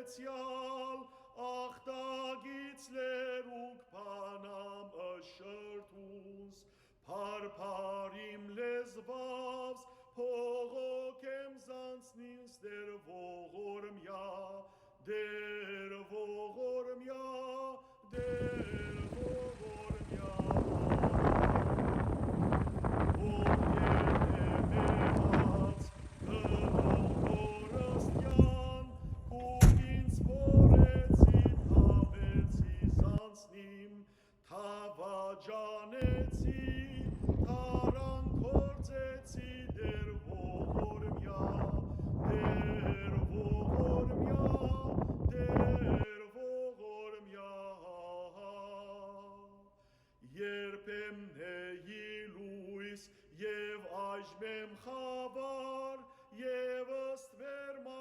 սպորեցյալ, աղտագից լերուկ պանամ ըշրտուս, պարպարիմ լեզվավս, փողոքեմ զանցնինս դեր ողորմյա, դեր ողորմյա, դեր ողորմյա. Ով ետեմեհաց կնող օրստյան, կուգին սպորեցի, թավեցի զանցնիմ, թավաջանեցի, թարան կործեցի դեր ողորմյա, դեր ողորմյա, դեր ողորմյա. Երբեմ նեի լույս և այժմեմ խավար, և ըստ վերմա